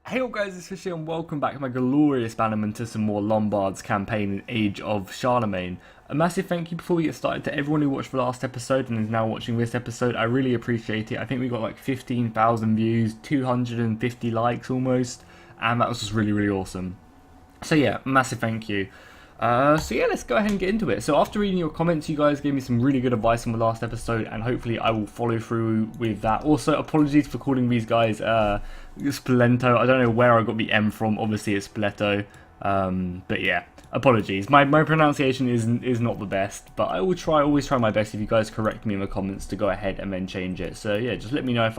Hey up guys, it's Fishy and welcome back to my glorious bannerman to some more Lombards campaign in Age of Charlemagne. A massive thank you before we get started to everyone who watched the last episode and is now watching this episode. I really appreciate it. I think we got like 15,000 views, 250 likes almost, and that was just really awesome. So yeah, massive thank you. Let's go ahead and get into it. So after reading your comments, you guys gave me some really good advice on the last episode, and hopefully I will follow through with that. Also, apologies for calling these guys Spoletwho. I don't know where I got the M from. Obviously, it's Spoletwho. But yeah, apologies. My pronunciation is not the best, but I will always try my best if you guys correct me in the comments to go ahead and then change it. So yeah, just let me know if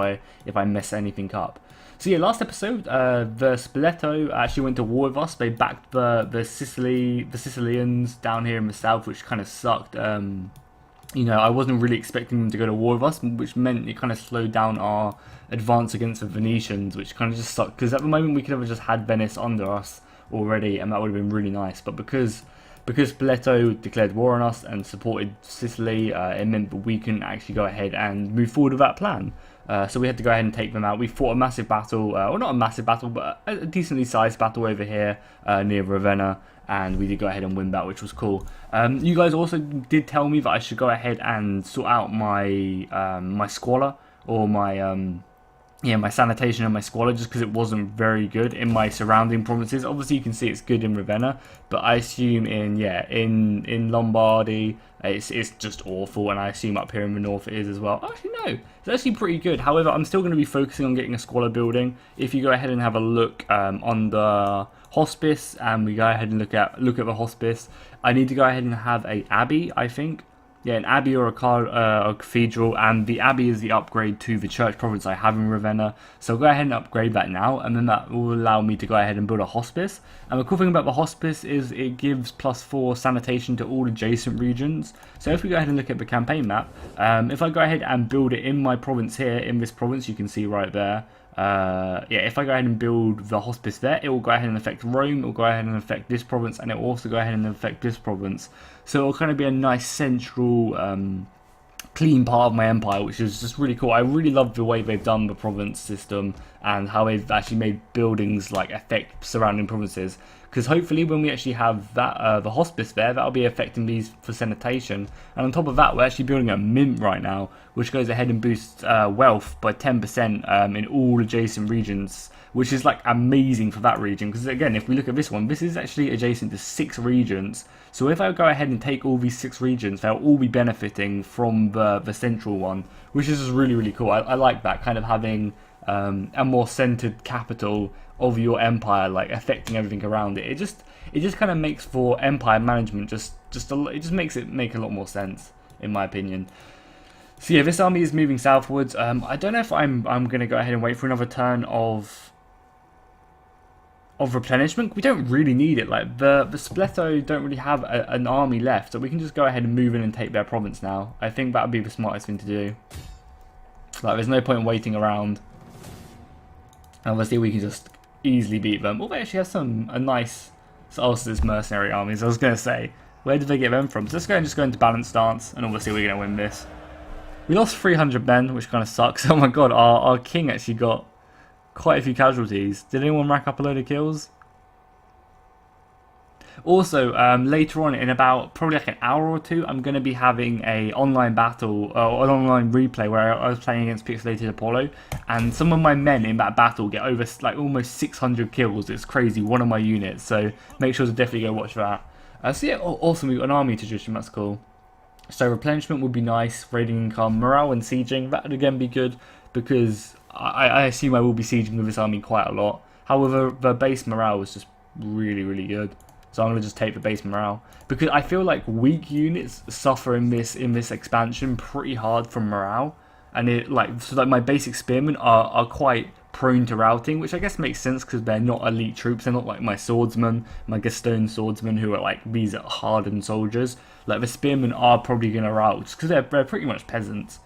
I mess anything up. So yeah, last episode, the Spoletwho actually went to war with us. They backed the Sicilians down here in the south, which kind of sucked. I wasn't really expecting them to go to war with us, which meant it kind of slowed down our advance against the Venetians, which kind of just sucked. Because at the moment we could have just had Venice under us already, and that would have been really nice. But because Spoletwho declared war on us and supported Sicily, it meant that we couldn't actually go ahead and move forward with that plan. So we had to go ahead and take them out. We fought a massive battle, well not a massive battle, but a decently sized battle over here near Ravenna, and we did go ahead and win that, which was cool. You guys also did tell me that I should go ahead and sort out my my squalor, or my sanitation and my squalor, just because it wasn't very good in my surrounding provinces. Obviously you can see it's good in Ravenna, but I assume in Lombardy it's just awful, and I assume up here in the north it is as well. Actually no, it's actually pretty good. However, I'm still going to be focusing on getting a squalor building. If you go ahead and have a look on the hospice, and we go ahead and look at the hospice, I need to go ahead and have a abbey, I think. Yeah, an abbey or a cathedral, and the abbey is the upgrade to the church province I have in Ravenna. So I'll go ahead and upgrade that now, and then that will allow me to go ahead and build a hospice. And the cool thing about the hospice is it gives +4 sanitation to all adjacent regions. So if we go ahead and look at the campaign map, if I go ahead and build it in my province here, in this province, you can see right there. If I go ahead and build the hospice there, it will go ahead and affect Rome, it will go ahead and affect this province, and it will also go ahead and affect this province. So it will kind of be a nice central, clean part of my empire, which is just really cool. I really love the way they've done the province system and how they've actually made buildings like affect surrounding provinces. Because hopefully when we actually have that the hospice there, that'll be affecting these for sanitation. And on top of that, we're actually building a mint right now, which goes ahead and boosts wealth by 10% in all adjacent regions, which is like amazing for that region. Because again, if we look at this one, this is actually adjacent to 6 regions. So if I go ahead and take all these 6 regions, they'll all be benefiting from the central one, which is just really cool. I like that, kind of having a more centered capital of your empire, like affecting everything around it. It just kind of makes for empire management it just makes it make a lot more sense, in my opinion. So yeah, this army is moving southwards. I don't know if I'm gonna go ahead and wait for another turn of replenishment. We don't really need it. Like the Spoletwho don't really have an army left, so we can just go ahead and move in and take their province now. I think that would be the smartest thing to do. Like there's no point in waiting around. Obviously we can just easily beat them. Oh, they actually have a nice Ulster's mercenary armies. I was going to say, where did they get them from? So let's go and just go into balanced stance, and obviously we're going to win this. We lost 300 men, which kind of sucks. Oh my god, our king actually got quite a few casualties. Did anyone rack up a load of kills? Also, later on, in about probably like an hour or two, I'm going to be having a online battle, or an online replay where I was playing against Pixelated Apollo, and some of my men in that battle get over like almost 600 kills. It's crazy, one of my units, so make sure to definitely go watch that. So yeah, awesome, we've got an army tradition, that's cool. So replenishment would be nice, raiding income, morale and sieging, that would again be good, because I assume I will be sieging with this army quite a lot. However, the base morale is just really good. So I'm going to just take the base morale, because I feel like weak units suffer in this expansion pretty hard from morale, and my basic spearmen are quite prone to routing, which I guess makes sense because they're not elite troops. They're not like my swordsmen, my Gaston swordsmen, who are like these hardened soldiers. Like the spearmen are probably going to rout because they're pretty much peasants.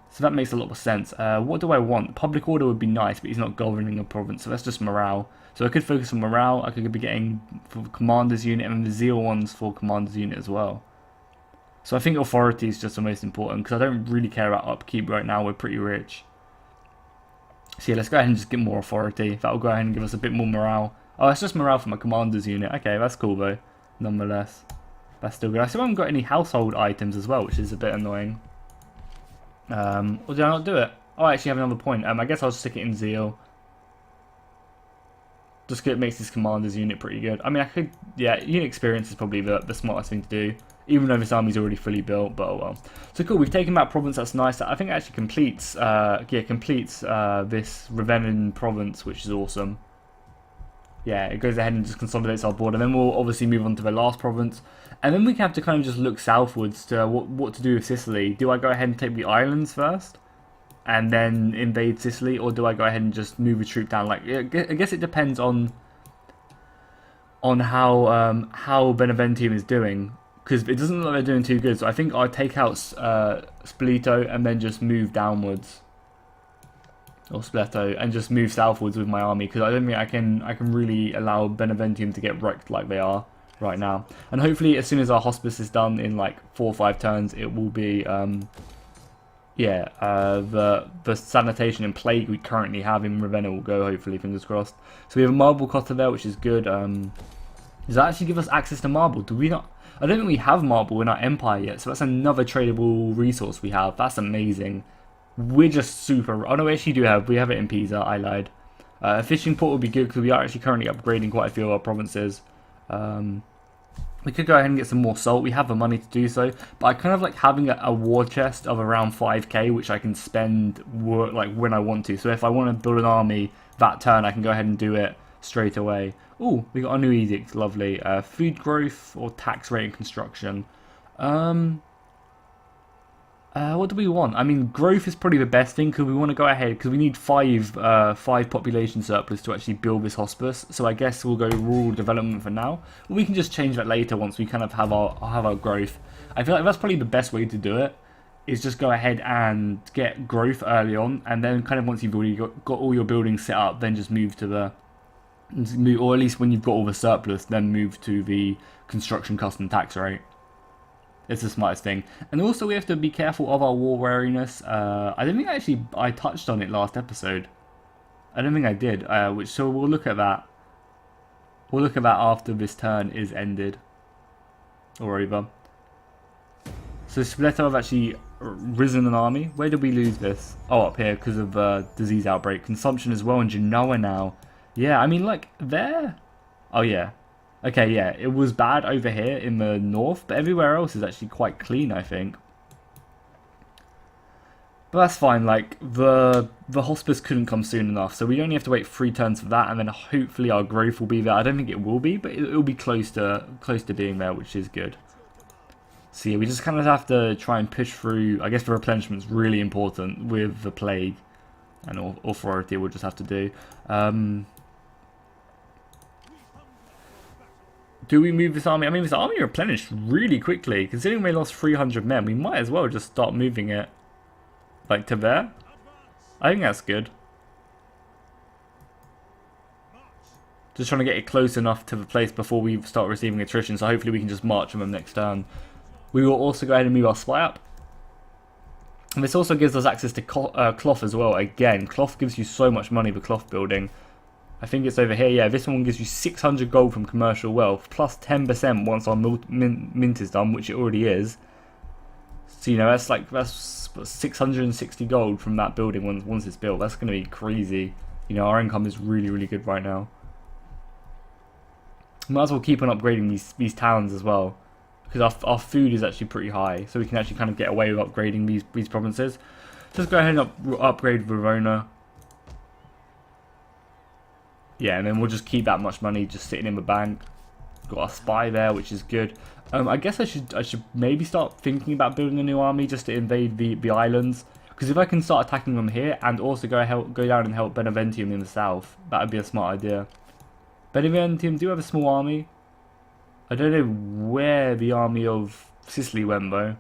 So that makes a lot of sense. What do I want? Public order would be nice, but he's not governing a province, so that's just morale. So I could focus on morale. I could be getting for commander's unit, and the zeal ones for commander's unit as well. So I think authority is just the most important, because I don't really care about upkeep right now. We're pretty rich. So yeah, let's go ahead and just get more authority. That'll go ahead and give us a bit more morale. Oh, it's just morale for my commander's unit. Okay, that's cool though, nonetheless. That's still good. I still haven't got any household items as well, which is a bit annoying. Or did I not do it? Oh, I actually have another point. I guess I'll stick it in Zeal. Just because it makes this commander's unit pretty good. I mean, I could... Yeah, unit experience is probably the smartest thing to do. Even though this army's already fully built, but oh well. So cool, we've taken that province, that's nice. I think it actually completes, this Ravenna province, which is awesome. Yeah, it goes ahead and just consolidates our border. Then we'll obviously move on to the last province. And then we have to kind of just look southwards to what to do with Sicily. Do I go ahead and take the islands first? And then invade Sicily? Or do I go ahead and just move a troop down? Like, I guess it depends on how Beneventium is doing. Because it doesn't look like they're doing too good. So I think I'll take out Spoletwho and then just move downwards. Or Spoletwho, and just move southwards with my army, because I don't think I can really allow Beneventium to get wrecked like they are right now. And hopefully as soon as our hospice is done in like 4 or 5 turns, it will be the sanitation and plague we currently have in Ravenna will go, hopefully, fingers crossed. So we have a marble cotter there, which is good. Does that actually give us access to marble? Do we not? I don't think we have marble in our empire yet, so that's another tradable resource we have. That's amazing. We're just super... Oh no, we actually do have... We have it in Pisa, I lied. A fishing port would be good because we are actually currently upgrading quite a few of our provinces. We could go ahead and get some more salt. We have the money to do so. But I kind of like having a war chest of around 5k, which I can spend like when I want to. So if I want to build an army that turn, I can go ahead and do it straight away. Ooh, we got a new edict. Lovely. Food growth or tax rate and construction. What do we want? I mean, growth is probably the best thing because we want to go ahead because we need five population surplus to actually build this hospice. So I guess we'll go rural development for now. We can just change that later once we kind of have our growth. I feel like that's probably the best way to do it. Is just go ahead and get growth early on, and then kind of once you've already got all your buildings set up, then just move to the, or at least when you've got all the surplus, then move to the construction custom tax rate. It's the smartest thing. And also we have to be careful of our war wariness. I don't think I touched on it last episode. I don't think I did. So we'll look at that. We'll look at that after this turn is ended. Or over. So Spoletwho have actually risen an army. Where did we lose this? Oh, up here because of disease outbreak. Consumption as well in Genoa now. Yeah, I mean like there. Oh yeah. Okay, yeah, it was bad over here in the north, but everywhere else is actually quite clean, I think. But that's fine, like, the hospice couldn't come soon enough, so we only have to wait 3 turns for that, and then hopefully our growth will be there. I don't think it will be, but it'll be close to being there, which is good. So yeah, we just kind of have to try and push through. I guess the replenishment's really important with the plague, and authority we'll just have to do. Do we move this army? I mean, this army replenished really quickly. Considering we lost 300 men, we might as well just start moving it, like, to there. I think that's good. Just trying to get it close enough to the place before we start receiving attrition, so hopefully we can just march on them next turn. We will also go ahead and move our spy up. And this also gives us access to cloth as well. Again, cloth gives you so much money for cloth building. I think it's over here. Yeah, this one gives you 600 gold from commercial wealth, plus 10% once our mint is done, which it already is. So, you know, that's 660 gold from that building once it's built. That's going to be crazy. You know, our income is really, really good right now. Might as well keep on upgrading these towns as well, because our food is actually pretty high, so we can actually kind of get away with upgrading these provinces. Just go ahead and upgrade Verona. Yeah, and then we'll just keep that much money just sitting in the bank. Got our spy there, which is good. I guess I should maybe start thinking about building a new army just to invade the islands. Because if I can start attacking them here and also go down and help Beneventium in the south, that would be a smart idea. Beneventium do have a small army. I don't know where the army of Sicily went though.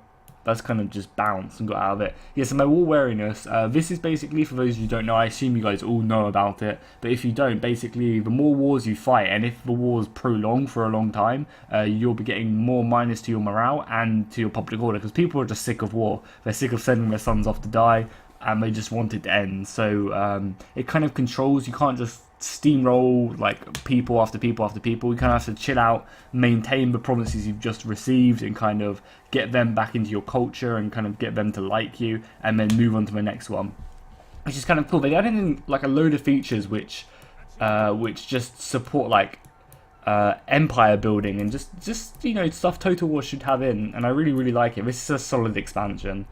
That's kind of just bounced and got out of it. Yeah, so my war wariness, this is basically, for those who don't know, I assume you guys all know about it, but if you don't, basically, the more wars you fight, and if the wars prolong for a long time, you'll be getting more minus to your morale and to your public order, because people are just sick of war. They're sick of sending their sons off to die, and they just want it to end. So it kind of controls. You can't just steamroll like people after people after people. You kind of have to chill out, maintain the provinces you've just received, and kind of get them back into your culture and kind of get them to like you, and then move on to the next one, which is kind of cool. They added in like a load of features which just support like empire building and just you know, stuff Total War should have in, and I really like it. This is a solid expansion.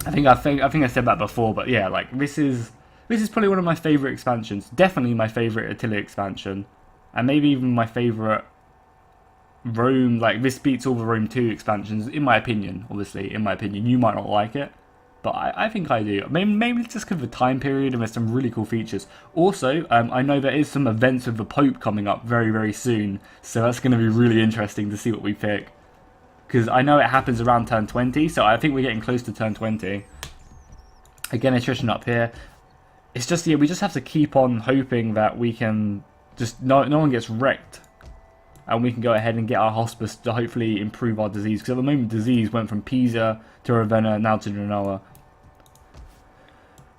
I think I said that before, but yeah, like this is probably one of my favorite expansions. Definitely my favorite Attila expansion, and maybe even my favorite Rome. Like this beats all the Rome 2 expansions in my opinion. Obviously, in my opinion, you might not like it, but I think I do. Maybe just because of the time period, and there's some really cool features. Also, I know there is some events with the Pope coming up very soon, so that's going to be really interesting to see what we pick. Because I know it happens around turn 20, so I think we're getting close to turn 20. Again, attrition up here. It's just, yeah, we just have to keep on hoping that we can just, no one gets wrecked. And we can go ahead and get our hospice to hopefully improve our disease. Because at the moment, disease went from Pisa to Ravenna, now to Genoa.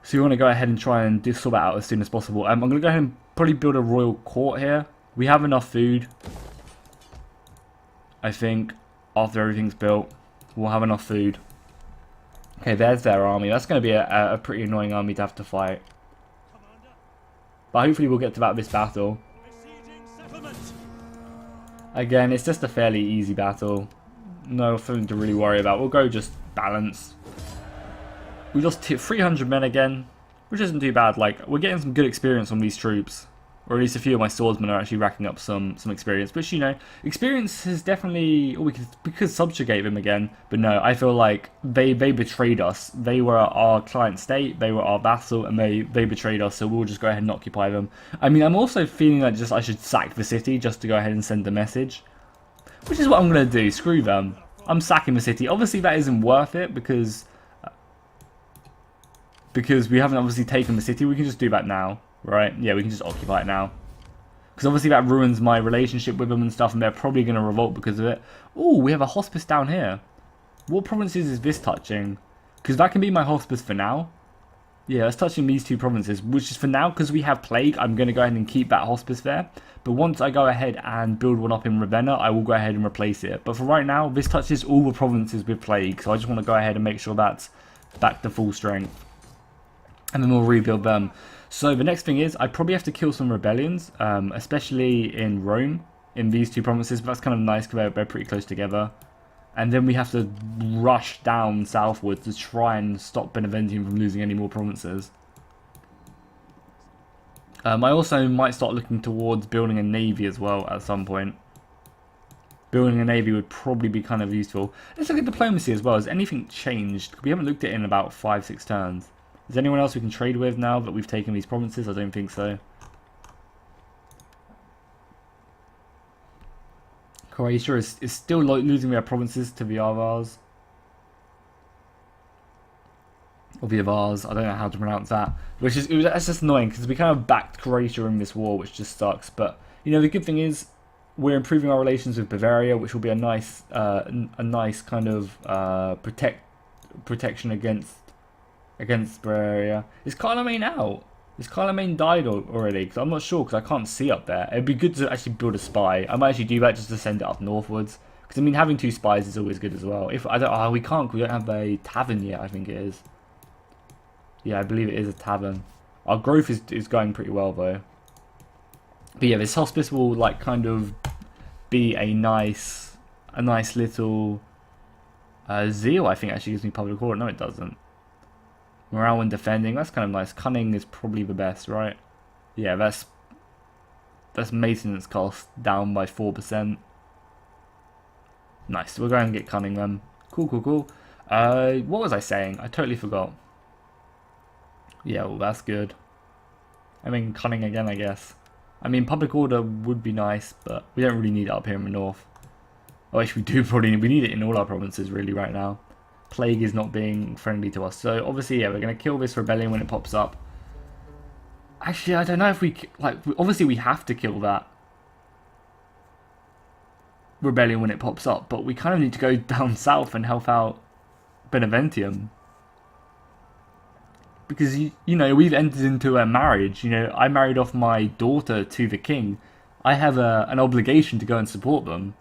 So we want to go ahead and try and sort that out as soon as possible. I'm going to go ahead and probably build a royal court here. We have enough food, I think. After everything's built, we'll have enough food. Okay, there's their army. That's going to be a pretty annoying army to have to fight. But hopefully we'll get to this battle. Again, it's just a fairly easy battle. Nothing to really worry about. We'll go just balance. We lost 300 men again, which isn't too bad. Like, we're getting some good experience on these troops. Or at least a few of my swordsmen are actually racking up some experience. Which, you know, experience is definitely... we could subjugate them again. But no, I feel like they betrayed us. They were our client state, they were our vassal, and they betrayed us. So we'll just go ahead and occupy them. I mean, I'm also feeling like I should sack the city just to go ahead and send a message. Which is what I'm going to do. Screw them. I'm sacking the city. Obviously, that isn't worth it because we haven't obviously taken the city. We can just do that now. Right, yeah, we can just occupy it now. Because obviously that ruins my relationship with them and stuff, and they're probably going to revolt because of it. Oh, we have a hospice down here. What provinces is this touching? Because that can be my hospice for now. Yeah, it's touching these two provinces, which is for now, because we have plague, I'm going to go ahead and keep that hospice there. But once I go ahead and build one up in Ravenna, I will go ahead and replace it. But for right now, this touches all the provinces with plague, so I just want to go ahead and make sure that's back to full strength. And then we'll rebuild them. So the next thing is, I probably have to kill some rebellions, especially in Rome, in these two provinces, but that's kind of nice because they're pretty close together. And then we have to rush down southwards to try and stop Beneventum from losing any more provinces. I also might start looking towards building a navy as well at some point. Building a navy would probably be kind of useful. Let's look at diplomacy as well. Has anything changed? We haven't looked at it in about 5-6 turns. Is there anyone else we can trade with now that we've taken these provinces? I don't think so. Croatia is still losing their provinces to the Avars. Or the Avars, I don't know how to pronounce that. That's just annoying because we kind of backed Croatia in this war, which just sucks. But, you know, the good thing is we're improving our relations with Bavaria, which will be a nice kind of protection against Bavaria. Is Charlemagne out? Is Charlemagne died already? Because I'm not sure, because I can't see up there. It'd be good to actually build a spy. I might actually do that just to send it up northwards. Because, I mean, having 2 spies is always good as well. If I don't, we can't, because we don't have a tavern yet, I think it is. Yeah, I believe it is a tavern. Our growth is going pretty well, though. But yeah, this hospice will, like, kind of be a nice little zeal, I think, actually gives me public order. No, it doesn't. Morale when defending, that's kind of nice. Cunning is probably the best, right? Yeah, that's maintenance cost down by 4%. Nice, we'll go ahead and get cunning then. Cool. What was I saying? I totally forgot. Yeah, well, that's good. I mean, cunning again, I guess. I mean, public order would be nice, but we don't really need it up here in the north. Oh, actually, we need it in all our provinces, really, right now. Plague is not being friendly to us. So, obviously, yeah, we're going to kill this rebellion when it pops up. Actually, I don't know if we... like, obviously, we have to kill that rebellion when it pops up, but we kind of need to go down south and help out Beneventum. because you know, we've entered into a marriage. You know, I married off my daughter to the king. I have an obligation to go and support them.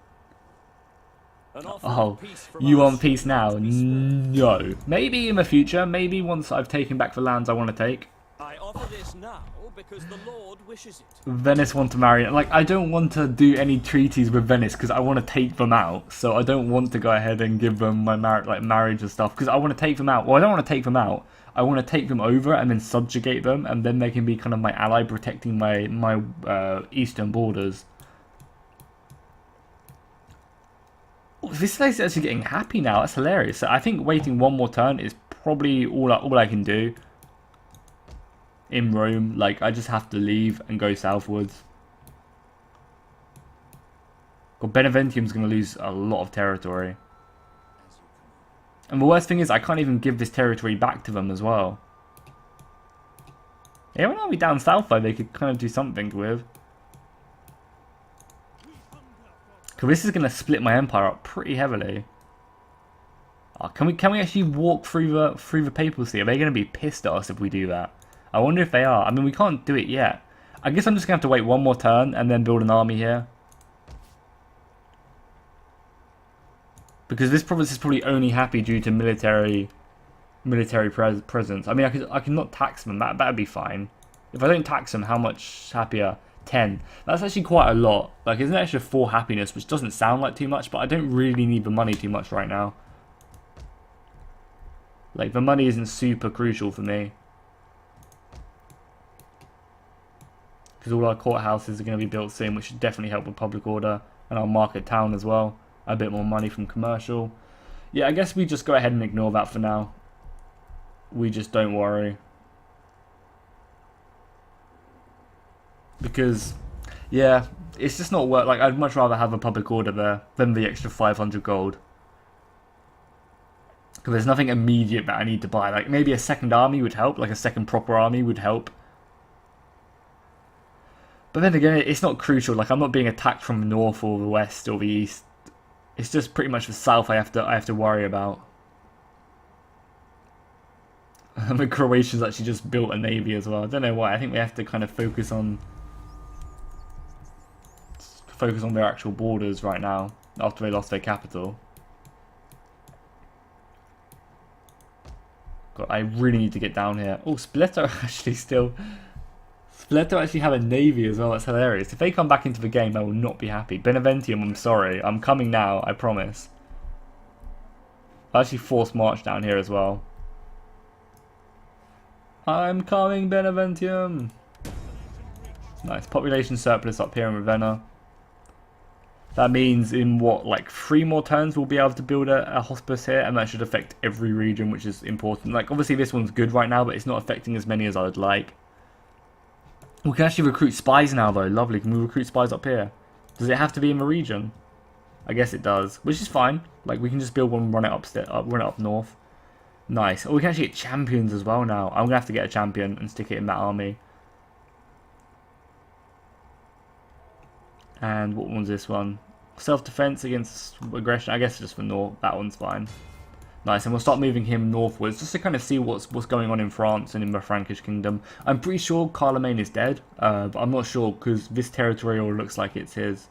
Oh, you want peace now? No. Maybe in the future. Maybe once I've taken back the lands I want to take. I offer this now because the Lord wishes it. Venice want to marry. Like, I don't want to do any treaties with Venice because I want to take them out. So I don't want to go ahead and give them my marriage and stuff because I want to take them out. Well, I don't want to take them out. I want to take them over and then subjugate them, and then they can be kind of my ally, protecting my eastern borders. Oh, this place is actually getting happy now. That's hilarious. So I think waiting one more turn is probably all I can do in Rome. Like, I just have to leave and go southwards. God, Beneventium's going to lose a lot of territory. And the worst thing is, I can't even give this territory back to them as well. Yeah, when I'll be down south though, they could kind of do something with. Because this is going to split my empire up pretty heavily. Oh, can we actually walk through the papacy? Are they going to be pissed at us if we do that? I wonder if they are. I mean, we can't do it yet. I guess I'm just going to have to wait one more turn and then build an army here. Because this province is probably only happy due to military presence. I mean, I can not tax them. That'd be fine. If I don't tax them, how much happier? 10. That's actually quite a lot. Like, it's an extra 4 happiness, which doesn't sound like too much, but I don't really need the money too much right now. Like, the money isn't super crucial for me. Because all our courthouses are going to be built soon, which should definitely help with public order. And our market town as well. A bit more money from commercial. Yeah, I guess we just go ahead and ignore that for now. We just don't worry. Because, yeah, it's just not worth. Like, I'd much rather have a public order there than the extra 500 gold. Because there's nothing immediate that I need to buy. Like, maybe a second army would help. Like, a second proper army would help. But then again, it's not crucial. Like, I'm not being attacked from the north or the west or the east. It's just pretty much the south I have to worry about. And the Croatians actually just built a navy as well. I don't know why. I think we have to kind of focus on their actual borders right now after they lost their capital. God, I really need to get down here. Oh, Spoletwho actually have a navy as well. That's hilarious. If they come back into the game, I will not be happy. Beneventium, I'm sorry. I'm coming now, I promise. I'll actually force march down here as well. I'm coming, Beneventium. Nice. Population surplus up here in Ravenna. That means in what, like 3 more turns we'll be able to build a hospice here, and that should affect every region, which is important. Like, obviously this one's good right now, but it's not affecting as many as I would like. We can actually recruit spies now though. Lovely. Can we recruit spies up here? Does it have to be in the region? I guess it does, which is fine. Like, we can just build one, run it up north. Nice. Oh, we can actually get champions as well now. I'm gonna have to get a champion and stick it in that army. And what one's this one? Self-defense against aggression. I guess just for north. That one's fine. Nice, and we'll start moving him northwards just to kind of see what's going on in France and in the Frankish kingdom. I'm pretty sure Charlemagne is dead, but I'm not sure because this territorial looks like it's his.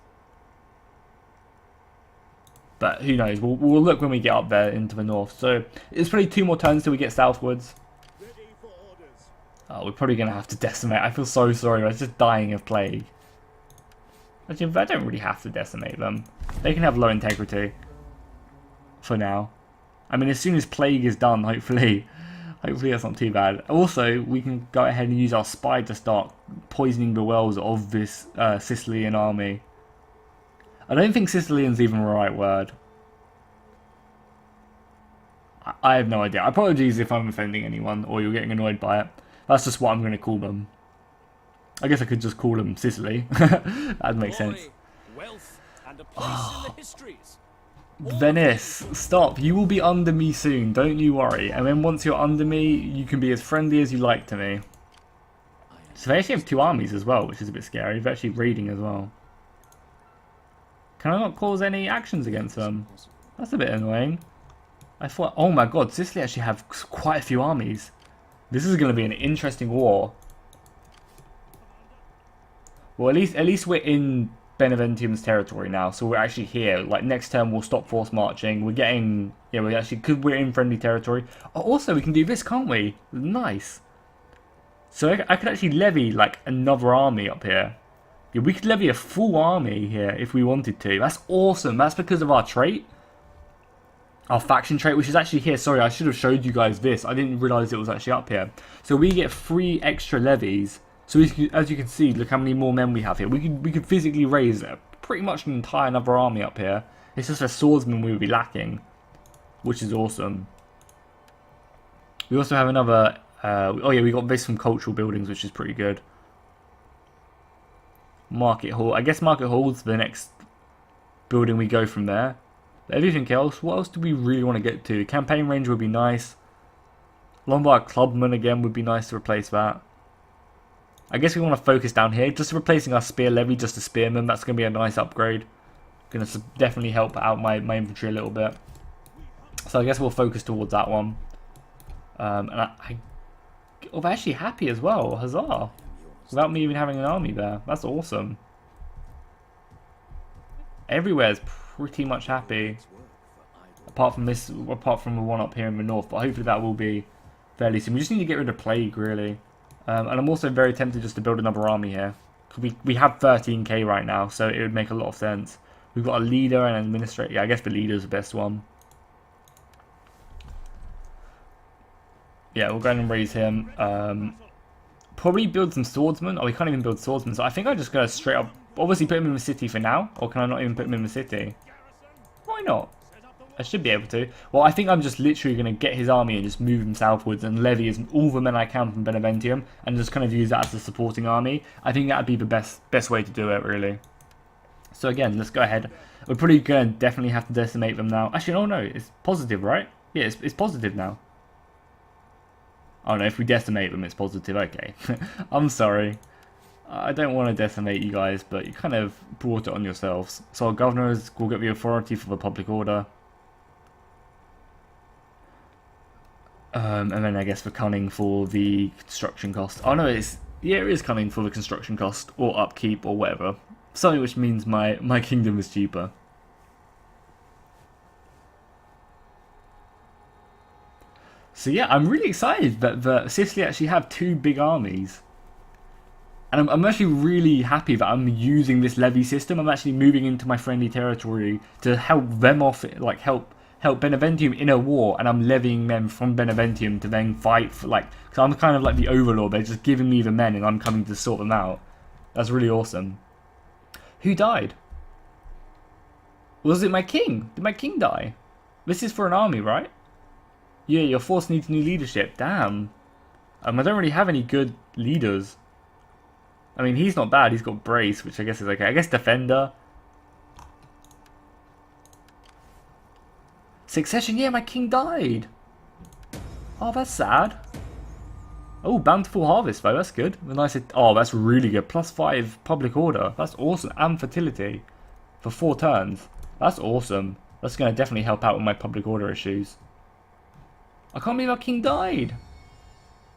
But who knows? We'll look when we get up there into the north. So it's probably 2 more turns till we get southwards. Oh, we're probably going to have to decimate. I feel so sorry. I was just dying of plague. Actually, I don't really have to decimate them. They can have low integrity for now. I mean, as soon as plague is done, hopefully that's not too bad. Also, we can go ahead and use our spy to start poisoning the wells of this Sicilian army. I don't think Sicilian's even the right word. I have no idea. Apologies if I'm offending anyone or you're getting annoyed by it. That's just what I'm going to call them. I guess I could just call them Sicily. That'd make sense. Wealth and a place in the histories. Venice, stop. You will be under me soon, don't you worry. And then once you're under me, you can be as friendly as you like to me. So they actually have 2 armies as well, which is a bit scary. They're actually raiding as well. Can I not cause any actions against them? That's a bit annoying. I thought, oh my god, Sicily actually have quite a few armies. This is going to be an interesting war. Well, at least we're in Beneventum's territory now, so we're actually here. Like, next turn we'll stop force marching. We're getting... Yeah, we actually... Because we're in friendly territory. Oh, also, we can do this, can't we? Nice. So I could actually levy, like, another army up here. Yeah, we could levy a full army here if we wanted to. That's awesome. That's because of our trait. Our faction trait, which is actually here. Sorry, I should have showed you guys this. I didn't realise it was actually up here. So we get 3 extra levies. So as you can see, look how many more men we have here. We could physically raise pretty much an entire another army up here. It's just a swordsman we would be lacking, which is awesome. We also have another... oh yeah, we got this from cultural buildings, which is pretty good. Market Hall. I guess Market Hall's the next building we go from there. But everything else, what else do we really want to get to? Campaign range would be nice. Lombard Clubman again would be nice to replace that. I guess we want to focus down here. Just replacing our spear levy, just a spearman. That's going to be a nice upgrade. Going to definitely help out my infantry a little bit. So I guess we'll focus towards that one. And I'm actually happy as well. Huzzah. Without me even having an army there. That's awesome. Everywhere's pretty much happy. Apart from the one up here in the north. But hopefully that will be fairly soon. We just need to get rid of plague, really. And I'm also very tempted just to build another army here. We have 13k right now, so it would make a lot of sense. We've got a leader and an administrator. Yeah, I guess the leader's the best one. Yeah, we'll go ahead and raise him. Probably build some swordsmen. Oh, we can't even build swordsmen, so I think I just gotta straight up... Obviously put him in the city for now, or can I not even put him in the city? Why not? I should be able to. Well, I think I'm just literally going to get his army and just move him southwards and levy all the men I can from Beneventum and just kind of use that as a supporting army. I think that would be the best way to do it, really. So again, let's go ahead. We're probably going to definitely have to decimate them now. Actually, oh no, it's positive, right? Yeah, it's positive now. Oh no, if we decimate them, it's positive. Okay. I'm sorry. I don't want to decimate you guys, but you kind of brought it on yourselves. So our governors will get the authority for the public order. And then I guess for cunning for the construction cost. Oh no, it is cunning for the construction cost or upkeep or whatever. Something which means my kingdom is cheaper. So yeah, I'm really excited that Sicily actually have 2 big armies. And I'm actually really happy that I'm using this levy system. I'm actually moving into my friendly territory to help them off, like help Beneventum in a war, and I'm levying men from Beneventum to then fight for, like, because I'm kind of like the overlord. They're just giving me the men and I'm coming to sort them out. That's really awesome. Who died? Was it my king? Did my king die? This is for an army, right? Yeah, your force needs new leadership. Damn. I don't really have any good leaders. I mean, he's not bad. He's got brace, which I guess is okay. I guess defender. Succession, yeah, my king died. Oh, that's sad. Oh, bountiful harvest though, that's good. Oh, that's really good. +5 public order. That's awesome. And fertility for 4 turns. That's awesome. That's going to definitely help out with my public order issues. I can't believe our king died.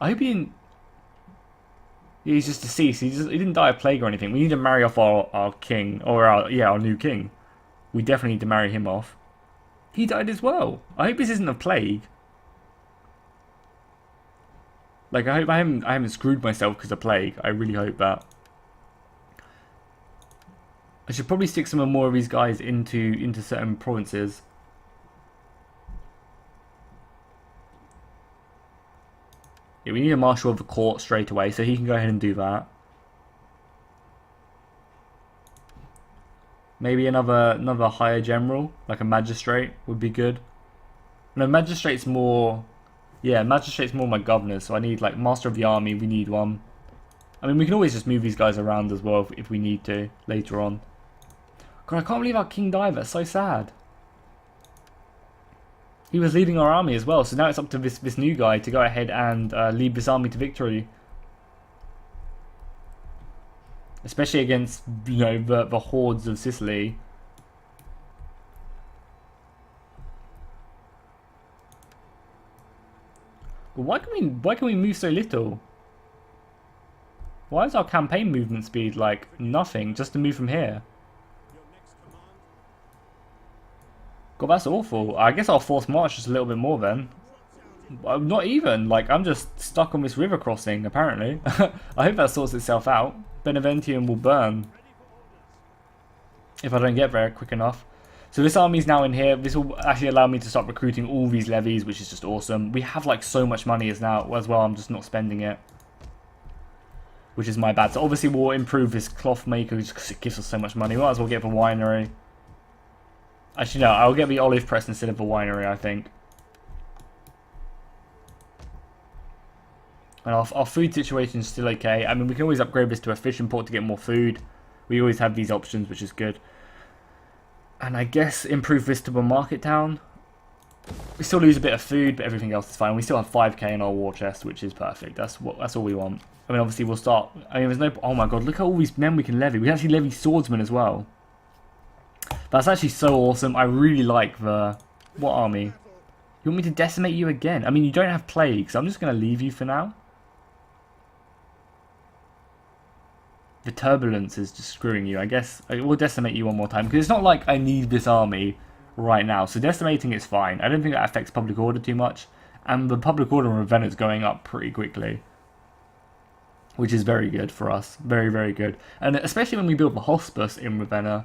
I hope he didn't... Yeah, he's just deceased. He didn't die of plague or anything. We need to marry off our king. Or our new king. We definitely need to marry him off. He died as well. I hope this isn't a plague. Like, I hope I haven't screwed myself because of plague. I really hope that. I should probably stick some more of these guys into certain provinces. Yeah, we need a marshal of the court straight away, so he can go ahead and do that. Maybe another higher general, like a magistrate, would be good. No, magistrate's more... Yeah, magistrate's more my governor, so I need, like, master of the army, we need one. I mean, we can always just move these guys around as well if we need to, later on. God, I can't believe our king died, that's so sad. He was leading our army as well, so now it's up to this new guy to go ahead and lead this army to victory. Especially against, you know, the hordes of Sicily. But But why can we move so little? Why is our campaign movement speed like nothing just to move from here? God, that's awful. I guess I'll force march just a little bit more then. Not even. Like, I'm just stuck on this river crossing, apparently. I hope that sorts itself out. Beneventium will burn if I don't get there quick enough. So this army's now in here. This will actually allow me to start recruiting all these levies, which is just awesome. We have like so much money as well. I'm just not spending it, which is my bad. So obviously we'll improve this cloth maker just because it gives us so much money. Might as well get the winery. Actually, no, I'll get the olive press instead of the winery, I think. And our food situation is still okay. I mean, we can always upgrade this to a fishing port to get more food. We always have these options, which is good. And I guess improve this to a market town. We still lose a bit of food, but everything else is fine. We still have 5k in our war chest, which is perfect. That's all we want. I mean, obviously we'll start. I mean, there's no. Oh my god, look at all these men we can levy. We can actually levy swordsmen as well. That's actually so awesome. I really like the. What army? You want me to decimate you again? I mean, you don't have plague, so I'm just going to leave you for now. The turbulence is just screwing you. I guess I will decimate you one more time, because it's not like I need this army right now. So decimating is fine. I don't think that affects public order too much. And the public order in Ravenna is going up pretty quickly, which is very good for us. Very, very good. And especially when we build the hospice in Ravenna,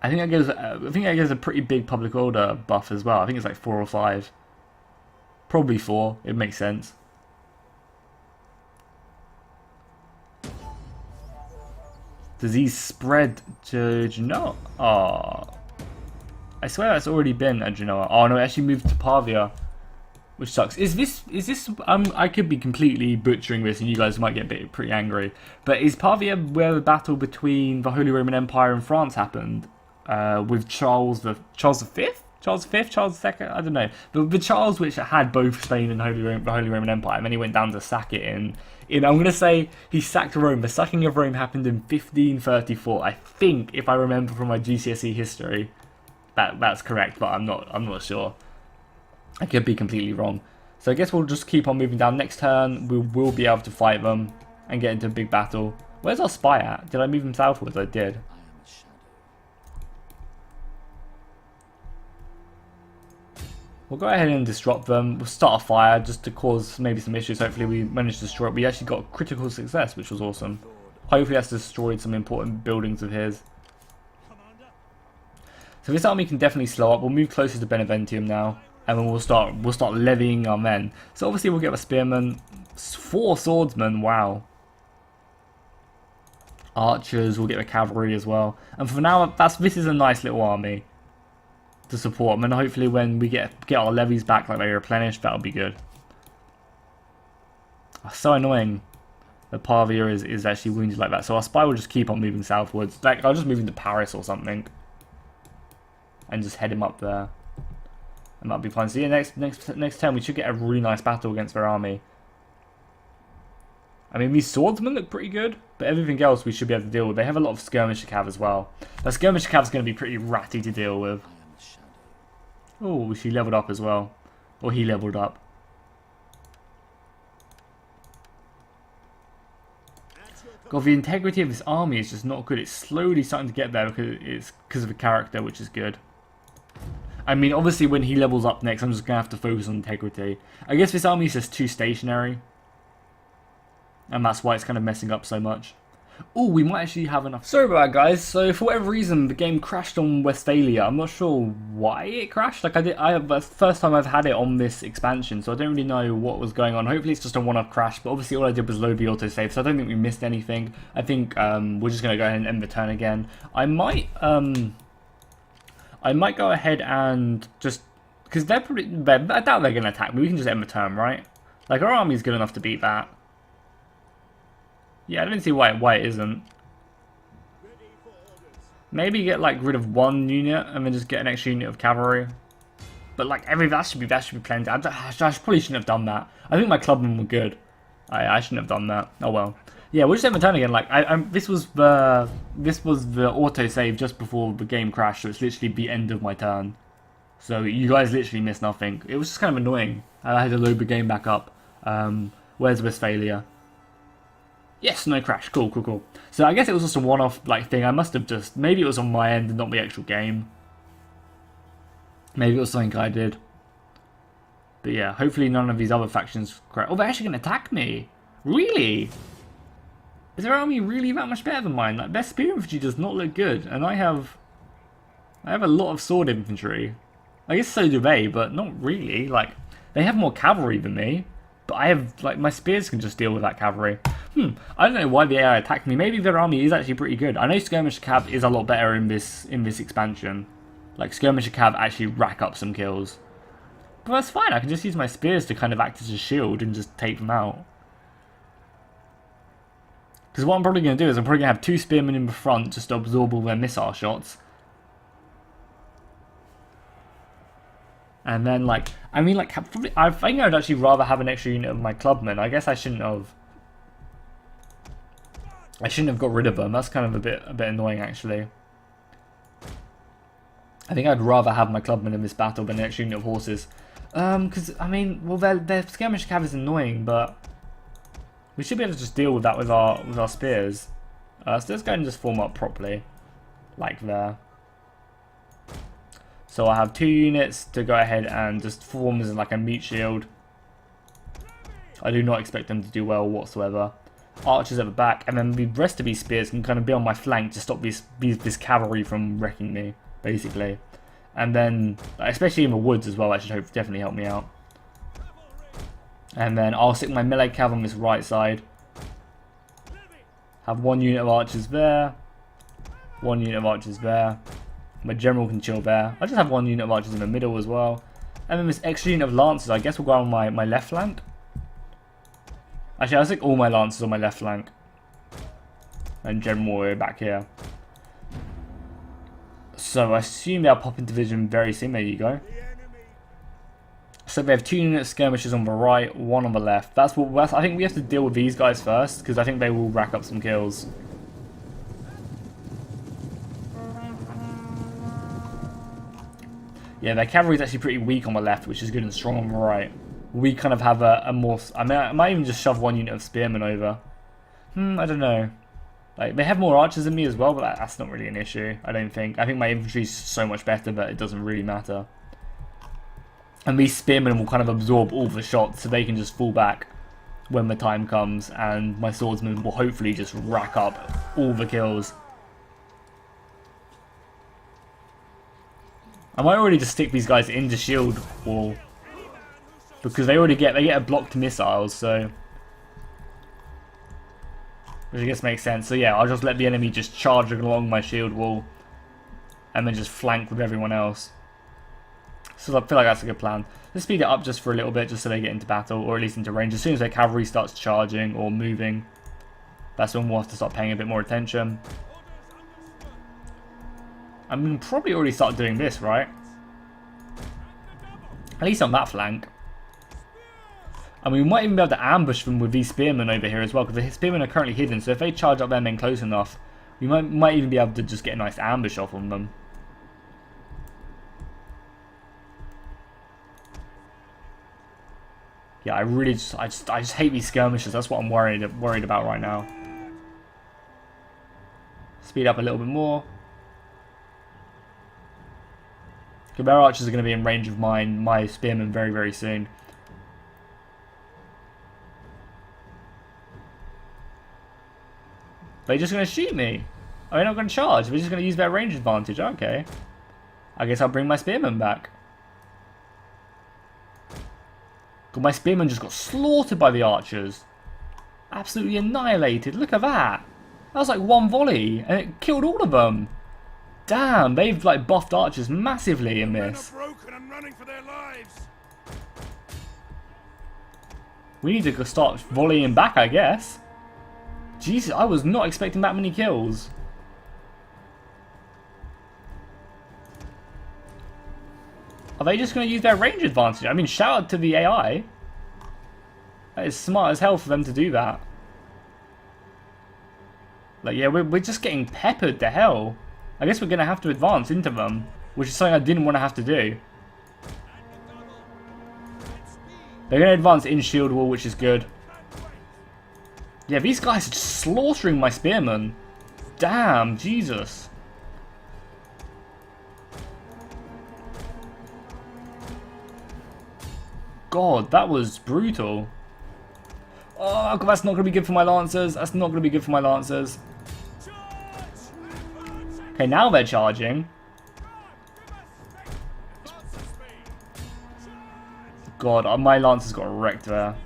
I think that gives a pretty big public order buff as well. I think it's like 4 or 5. Probably 4. It makes sense. Disease spread to Genoa. Oh, I swear that's already been at Genoa. Oh no, it actually moved to Pavia, which sucks. Is this? I could be completely butchering this, and you guys might get pretty angry. But is Pavia where the battle between the Holy Roman Empire and France happened? With Charles V, Charles V, Charles II. I don't know. The Charles which had both Spain and the Holy Roman Empire, and then he went down to sack it in. I'm going to say he sacked Rome. The sacking of Rome happened in 1534. I think, if I remember from my GCSE history, that's correct, but I'm not sure. I could be completely wrong. So I guess we'll just keep on moving down. Next turn, we will be able to fight them and get into a big battle. Where's our spy at? Did I move him southwards? I did. We'll go ahead and disrupt them. We'll start a fire just to cause maybe some issues. Hopefully we manage to destroy it. We actually got critical success, which was awesome. Hopefully that's destroyed some important buildings of his. So this army can definitely slow up. We'll move closer to Beneventium now, and then we'll start levying our men. So obviously we'll get a spearman, 4 swordsmen. Wow. Archers. We'll get the cavalry as well. And for now, this is a nice little army to support them, and hopefully when we get our levies back, like they replenish, that'll be good. So annoying that Pavia is actually wounded like that. So our spy will just keep on moving southwards. Like, I'll just move into Paris or something and just head him up there, and that'll be fine. So yeah, next turn we should get a really nice battle against their army. I mean, these swordsmen look pretty good, but everything else we should be able to deal with. They have a lot of skirmisher cav as well. The skirmisher cav is going to be pretty ratty to deal with. Oh, she leveled up as well. Or he leveled up. God, the integrity of this army is just not good. It's slowly starting to get there because of the character, which is good. I mean, obviously when he levels up next, I'm just going to have to focus on integrity. I guess this army is just too stationary, and that's why it's kind of messing up so much. Oh, we might actually have enough. Sorry about that, guys. So for whatever reason, the game crashed on Westphalia. I'm not sure why it crashed. Like that's the first time I've had it on this expansion, so I don't really know what was going on. Hopefully it's just a one-off crash, but obviously all I did was load the autosave, so I don't think we missed anything. I think we're just gonna go ahead and end the turn again. I might go ahead and just, because I doubt they're gonna attack me. We can just end the turn, right? Like, our army's good enough to beat that. Yeah, I don't see why it isn't. Maybe get like rid of 1 unit and then just get an extra unit of cavalry. But like that should be plenty. I probably shouldn't have done that. I think my clubmen were good. I shouldn't have done that. Oh well. Yeah, we'll just end the turn again. Like this was the auto save just before the game crashed, so it's literally the end of my turn. So you guys literally missed nothing. It was just kind of annoying. I had the Lombard game back up. Where's Westphalia? Yes, no crash. Cool, cool, cool. So I guess it was just a one-off like thing. I must have just... Maybe it was on my end and not the actual game. Maybe it was something I did. But yeah, hopefully none of these other factions crash. Oh, they're actually going to attack me. Really? Is their army really that much better than mine? Like, their spear infantry does not look good. And I have a lot of sword infantry. I guess so do they, but not really. Like, they have more cavalry than me. But I have, like, my spears can just deal with that cavalry. I don't know why the AI attacked me. Maybe their army is actually pretty good. I know Skirmisher Cav is a lot better in this expansion. Like, Skirmisher Cav actually rack up some kills. But that's fine. I can just use my spears to kind of act as a shield and just take them out. Because what I'm probably going to do is I'm probably going to have 2 spearmen in the front just to absorb all their missile shots. And then, like, I mean, like, I think I'd actually rather have an extra unit of my clubmen. I guess I shouldn't have got rid of them. That's kind of a bit annoying, actually. I think I'd rather have my clubmen in this battle than an extra unit of horses. Because, I mean, well, their skirmish cav is annoying, but we should be able to just deal with that with our spears. So let's go ahead and just form up properly, like there. So I have 2 units to go ahead and just form as like a meat shield. I do not expect them to do well whatsoever. Archers at the back, and then the rest of these spears can kind of be on my flank to stop this cavalry from wrecking me, basically. And then, especially in the woods as well, that should definitely help me out. And then I'll stick my melee cav on this right side. Have 1 unit of archers there. 1 unit of archers there. My general can chill there. I just have 1 unit of archers in the middle as well. And then this extra unit of lancers, I guess will go on my left flank. Actually, I'll stick all my lancers on my left flank. And general warrior back here. So I assume they'll pop into division very soon. There you go. So we have 2 unit skirmishers on the right, 1 on the left. I think we have to deal with these guys first, because I think they will rack up some kills. Yeah, their cavalry is actually pretty weak on the left, which is good and strong on the right. We kind of have a more... I mean, I might even just shove 1 unit of spearmen over. I don't know. Like, they have more archers than me as well, but that's not really an issue, I don't think. I think my infantry is so much better that it doesn't really matter. And these spearmen will kind of absorb all the shots, so they can just fall back when the time comes, and my swordsmen will hopefully just rack up all the kills. I might already just stick these guys into shield wall, because they get a blocked missiles, so which I guess makes sense. So yeah, I'll just let the enemy just charge along my shield wall, and then just flank with everyone else. So I feel like that's a good plan. Let's speed it up just for a little bit, just so they get into battle, or at least into range. As soon as their cavalry starts charging or moving, that's when we'll have to start paying a bit more attention. I mean, probably already start doing this, right? At least on that flank. And we might even be able to ambush them with these spearmen over here as well, because the spearmen are currently hidden, so if they charge up their men close enough, we might even be able to just get a nice ambush off on them. Yeah, I just hate these skirmishers. That's what I'm worried about right now. Speed up a little bit more. Their archers are going to be in range of my spearmen very, very soon. They're just going to shoot me. Are they not going to charge? They're just going to use their range advantage. Okay. I guess I'll bring my spearmen back. God, my spearmen just got slaughtered by the archers. Absolutely annihilated. Look at that. That was like 1 volley, and it killed all of them. Damn, they've like buffed archers massively in this. Broken and running for their lives. We need to start volleying back, I guess. Jesus, I was not expecting that many kills. Are they just going to use their range advantage? I mean, shout out to the AI. That is smart as hell for them to do that. Like, yeah, we're just getting peppered to hell. I guess we're going to have to advance into them, which is something I didn't want to have to do. They're going to advance in shield wall, which is good. Yeah, these guys are just slaughtering my spearmen. Damn, Jesus. God, that was brutal. Oh, God, that's not going to be good for my lancers. That's not going to be good for my lancers. Okay, now they're charging. God, my lancers got wrecked there.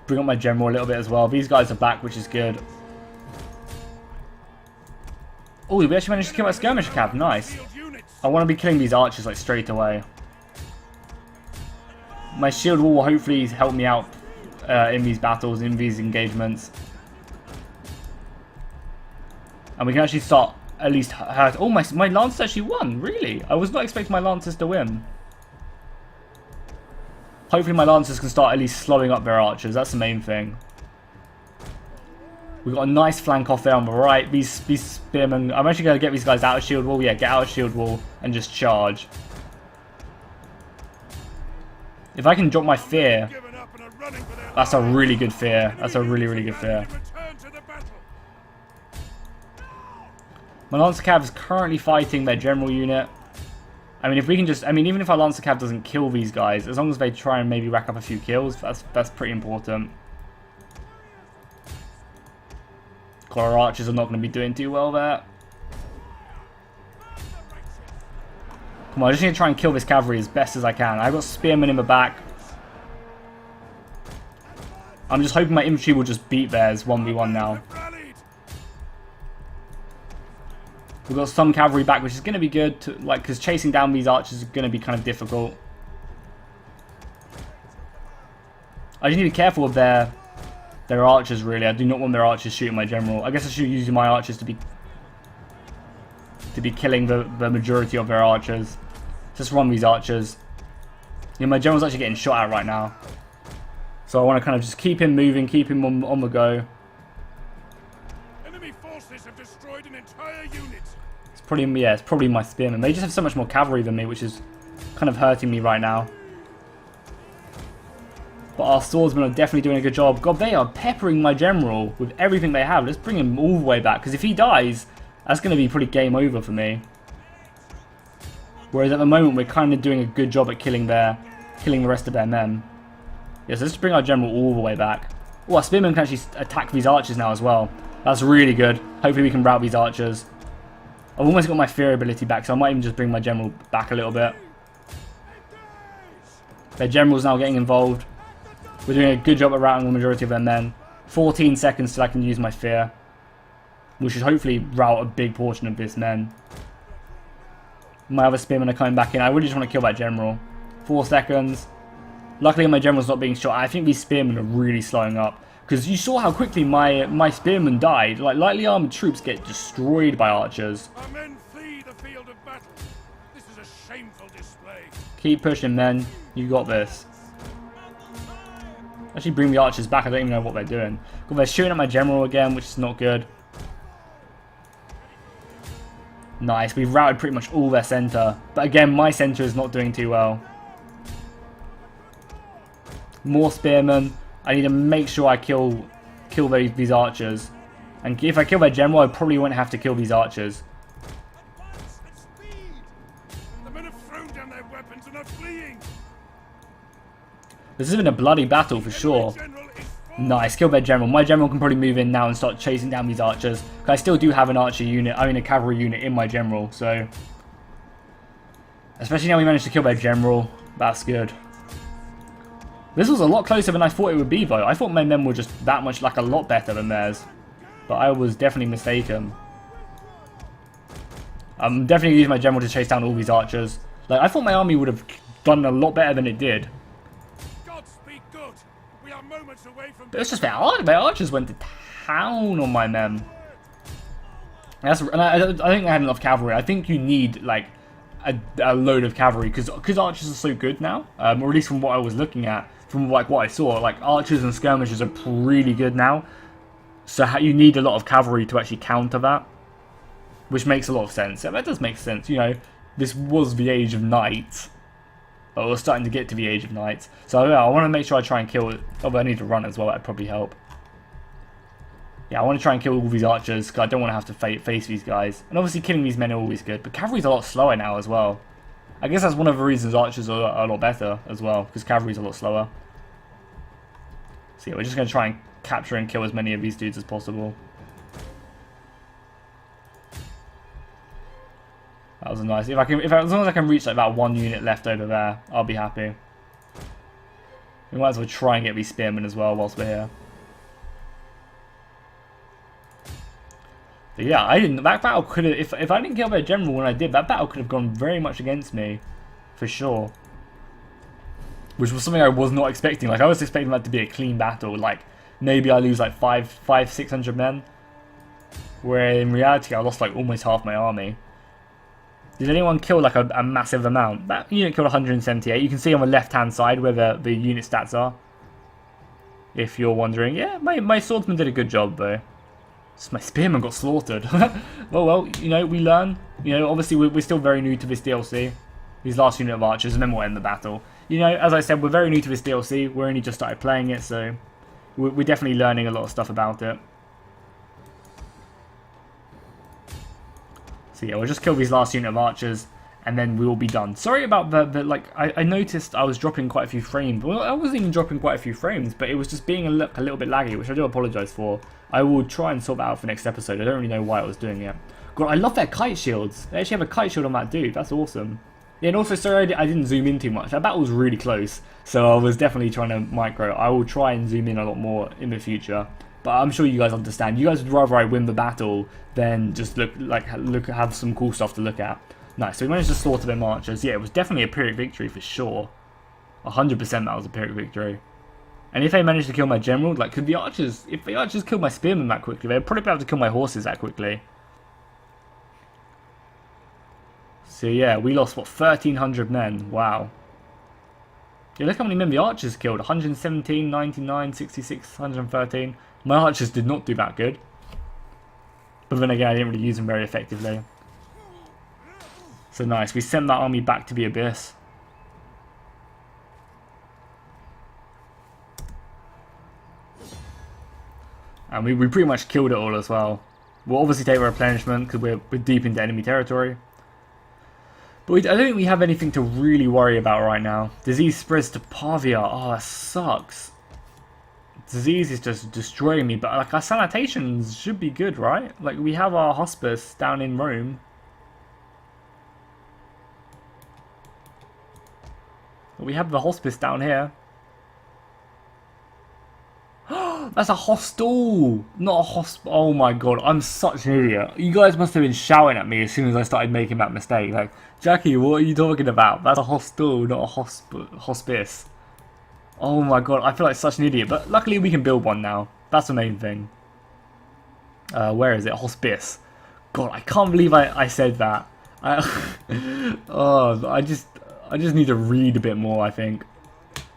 Bring up my general a little bit as well. These guys are back, which is good. Oh, we actually managed to kill my skirmish cav. Nice. I want to be killing these archers like straight away. My shield wall will hopefully help me out in these battles, in these engagements. And we can actually start at least hurt. Oh, my lancers actually won. Really? I was not expecting my lancers to win. Hopefully my lancers can start at least slowing up their archers. That's the main thing. We've got a nice flank off there on the right. These spearmen... I'm actually going to get these guys out of shield wall. Yeah, get out of shield wall and just charge. If I can drop my fear... That's a really good fear. That's a really, really good fear. My Lancer Cav is currently fighting their general unit. I mean, if we can just... I mean, even if our Lancer Cav doesn't kill these guys, as long as they try and maybe rack up a few kills, that's pretty important. Our archers are not going to be doing too well there. Come on, I just need to try and kill this cavalry as best as I can. I've got spearmen in the back. I'm just hoping my infantry will just beat theirs 1v1 now. We've got some cavalry back, which is going to be good, because chasing down these archers is going to be kind of difficult. I just need to be careful of their archers, really. I do not want their archers shooting my general. I guess I should use my archers to be killing the majority of their archers. Just run these archers. Yeah, my general's actually getting shot at right now. So I want to kind of just keep him moving, keep him on the go. Enemy forces have destroyed an entire unit. It's probably my spearmen. They just have so much more cavalry than me, which is kind of hurting me right now. But our swordsmen are definitely doing a good job. God, they are peppering my general with everything they have. Let's bring him all the way back, because if he dies, that's going to be pretty game over for me. Whereas at the moment, we're kind of doing a good job at killing the rest of their men. Yes, let's bring our general all the way back. Oh, our spearmen can actually attack these archers now as well. That's really good. Hopefully we can rout these archers. I've almost got my fear ability back, so I might even just bring my general back a little bit. Their general's now getting involved. We're doing a good job at routing the majority of their men. 14 seconds till I can use my fear. We should hopefully rout a big portion of this men. My other spearmen are coming back in. I really just want to kill that general. 4 seconds. Luckily my general's not being shot. I think these spearmen are really slowing up. Because you saw how quickly my spearmen died. Like, lightly armoured troops get destroyed by archers. Our men flee the field of battle. This is a shameful display. Keep pushing, men. You got this. Actually bring the archers back. I don't even know what they're doing. God, they're shooting at my general again, which is not good. Nice. We've routed pretty much all their centre. But again, my centre is not doing too well. More spearmen. I need to make sure I kill these archers. And if I kill their general, I probably won't have to kill these archers. The men have thrown down their weapons and are fleeing. This has been a bloody battle for sure. Nice, kill their general. My general can probably move in now and start chasing down these archers. I still do have an archer unit, I mean a cavalry unit in my general, so... Especially now we managed to kill their general, that's good. This was a lot closer than I thought it would be though. I thought my men were just that much, like a lot better than theirs. But I was definitely mistaken. I'm definitely using my general to chase down all these archers. Like, I thought my army would have done a lot better than it did. But it's just their archers went to town on my men. And I think I had enough cavalry. I think you need like a load of cavalry because archers are so good now, or at least from what I was looking at, from like what I saw, like archers and skirmishers are really good now. So you need a lot of cavalry to actually counter that. which makes a lot of sense. Yeah, that does make sense. You know, this was the age of night. But we're starting to get to the age of night. So yeah, I want to make sure I try and kill it. Although I need to run as well, that'd probably help. Yeah, I want to try and kill all these archers, because I don't want to have to face these guys. And obviously killing these men are always good, but cavalry's a lot slower now as well. I guess that's one of the reasons archers are a lot better as well, because cavalry's a lot slower. So yeah, we're just going to try and capture and kill as many of these dudes as possible. That was nice. As long as I can reach like that 1 unit left over there, I'll be happy. We might as well try and get these spearmen as well whilst we're here. But yeah, that battle could have, if I didn't kill their general when I did, that battle could have gone very much against me, for sure. Which was something I was not expecting. Like I was expecting that to be a clean battle. Like maybe I lose like 600 men, where in reality I lost like almost half my army. Did anyone kill like a massive amount? That unit killed 178. You can see on the left hand side where the unit stats are. If you're wondering, yeah, my swordsman did a good job though. My spearman got slaughtered. well, you know, we learn. You know, obviously we're still very new to this DLC. These last unit of archers, and then we'll end the battle. You know, as I said, we're very new to this DLC. We're only just started playing it, so we're definitely learning a lot of stuff about it. So yeah, we'll just kill these last unit of archers, and then we will be done. Sorry about the like, I noticed I was dropping quite a few frames. Well, I wasn't even dropping quite a few frames, but it was just being a little bit laggy, which I do apologise for. I will try and sort that out for next episode. I don't really know why I was doing it. God, I love their kite shields. They actually have a kite shield on that dude. That's awesome. Yeah, and also, sorry I didn't zoom in too much. That battle was really close, so I was definitely trying to micro. I will try and zoom in a lot more in the future. But I'm sure you guys understand. You guys would rather I win the battle than just have some cool stuff to look at. Nice, so we managed to slaughter them archers. Yeah, it was definitely a Pyrrhic victory for sure. 100% that was a Pyrrhic victory. And if they managed to kill my general, like, if the archers killed my spearmen that quickly, they'd probably be able to kill my horses that quickly. So yeah, we lost, what, 1,300 men. Wow. Yeah, look how many men the archers killed. 117, 99, 66, 113. My archers did not do that good. But then again, I didn't really use them very effectively. So nice, we sent that army back to the abyss. And we pretty much killed it all as well. We'll obviously take a replenishment because we're deep into enemy territory. But I don't think we have anything to really worry about right now. Disease spreads to Pavia. Oh, that sucks. Disease is just destroying me. But like our sanitations should be good, right? Like we have our hospice down in Rome. We have the hospice down here. That's a hostel, not a hosp. Oh my god, I'm such an idiot. You guys must have been shouting at me as soon as I started making that mistake. Like, Jackie, what are you talking about? That's a hostel, not a hospice. Oh my god, I feel like such an idiot. But luckily we can build one now. That's the main thing. Where is it? Hospice. God, I can't believe I said that. I just need to read a bit more, I think.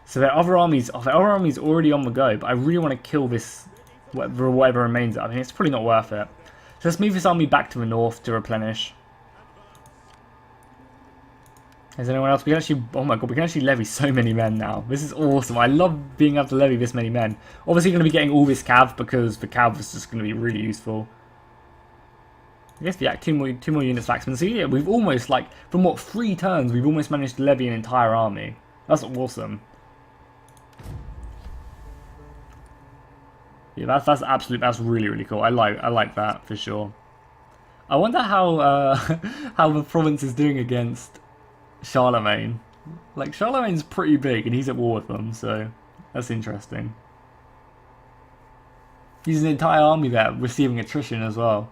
So their other armies already on the go, but I really want to kill this, whatever remains. I mean, it's probably not worth it. So let's move this army back to the north to replenish. Is anyone else? We can actually, oh my god, we can actually levy so many men now. This is awesome. I love being able to levy this many men. Obviously, going to be getting all this cav because the cav is just going to be really useful. I guess, yeah, two more units of axemen. So yeah, we've almost, like, from what, 3 turns, we've almost managed to levy an entire army. That's awesome. Yeah, that's really cool. I like that for sure. I wonder how how the province is doing against Charlemagne. Like Charlemagne's pretty big and he's at war with them, so that's interesting. He's an entire army there receiving attrition as well,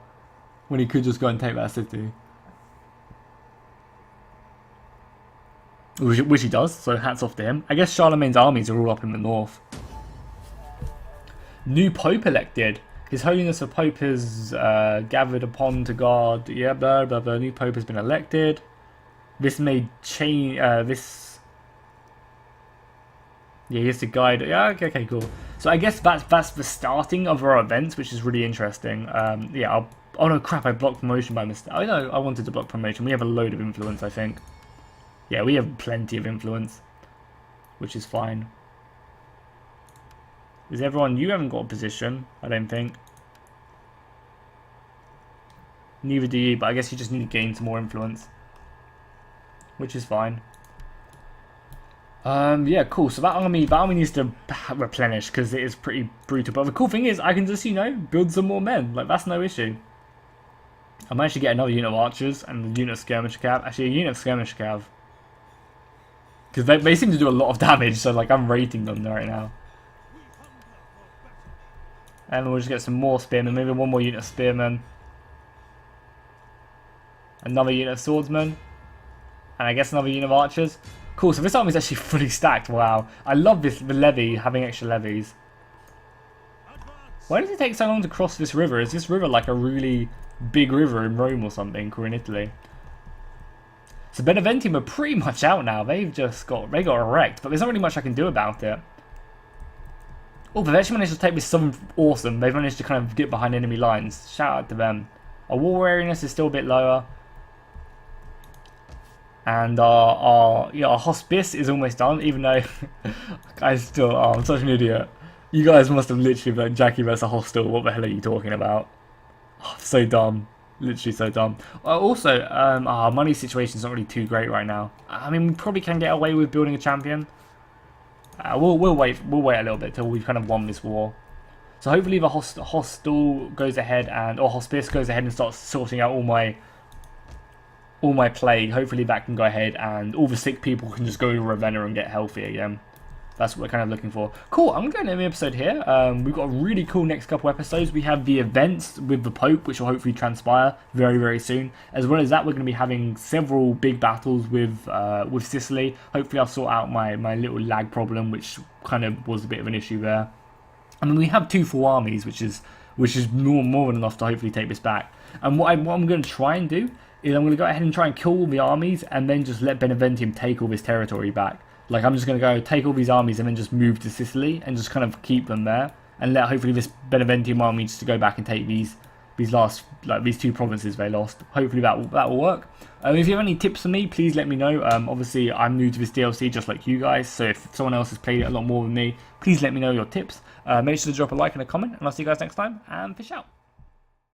when he could just go and take that city. Which he does, so hats off to him. I guess Charlemagne's armies are all up in the north. New Pope elected. His Holiness the Pope is gathered upon to guard. Yeah, blah blah blah. New Pope has been elected. This may change. Yeah, he has to guide. Yeah, okay, cool. So I guess that's the starting of our events, which is really interesting. Yeah, I'll Oh no, crap, I blocked promotion by mistake. Oh no, I wanted to block promotion. We have a load of influence, I think. Yeah, we have plenty of influence, which is fine. Is everyone... You haven't got a position, I don't think. Neither do you, but I guess you just need to gain some more influence, which is fine. Yeah, cool. So that army needs to replenish because it is pretty brutal. But the cool thing is, I can just, you know, build some more men. Like, that's no issue. I managed to get another unit of archers and a unit of skirmish cav. Actually, a unit of skirmish cav. Because they seem to do a lot of damage, so, like, I'm rating them right now. And we'll just get some more spearmen. Maybe one more unit of spearmen. Another unit of swordsmen. And I guess another unit of archers. Cool, so this army is actually fully stacked. Wow. I love this, the levy, having extra levies. Why does it take so long to cross this river? Is this river like a really big river in Rome or something, or in Italy? So Beneventium are pretty much out now. They got wrecked, but there's not really much I can do about it. Oh, they've actually managed to take this southern... Awesome. They've managed to kind of get behind enemy lines. Shout out to them. Our war weariness is still a bit lower. And our hospice is almost done, even though I'm such an idiot. You guys must have literally been like, Jackie versus hostile. What the hell are you talking about? Oh, so dumb. Literally so dumb. Also, our money situation is not really too great right now. I mean, we probably can get away with building a champion. We'll wait a little bit till we've kind of won this war. So hopefully the hostile goes ahead or hospice goes ahead and starts sorting out all my plague. Hopefully that can go ahead and all the sick people can just go to Ravenna and get healthy again. That's what we're kind of looking for. Cool, I'm going to end the episode here. We've got a really cool next couple episodes. We have the events with the Pope, which will hopefully transpire very, very soon. As well as that, we're going to be having several big battles with Sicily. Hopefully I'll sort out my little lag problem, which kind of was a bit of an issue there. I mean, we have 2 full armies, which is more than enough to hopefully take this back. And what I'm going to try and do is I'm going to go ahead and try and kill all the armies and then just let Beneventium take all this territory back. Like, I'm just going to go take all these armies and then just move to Sicily and just kind of keep them there and let hopefully this Beneventium army just to go back and take these 2 provinces they lost. Hopefully that will work. If you have any tips for me, please let me know. Obviously, I'm new to this DLC just like you guys, so if someone else has played it a lot more than me, please let me know your tips. Make sure to drop a like and a comment, and I'll see you guys next time, and fish out.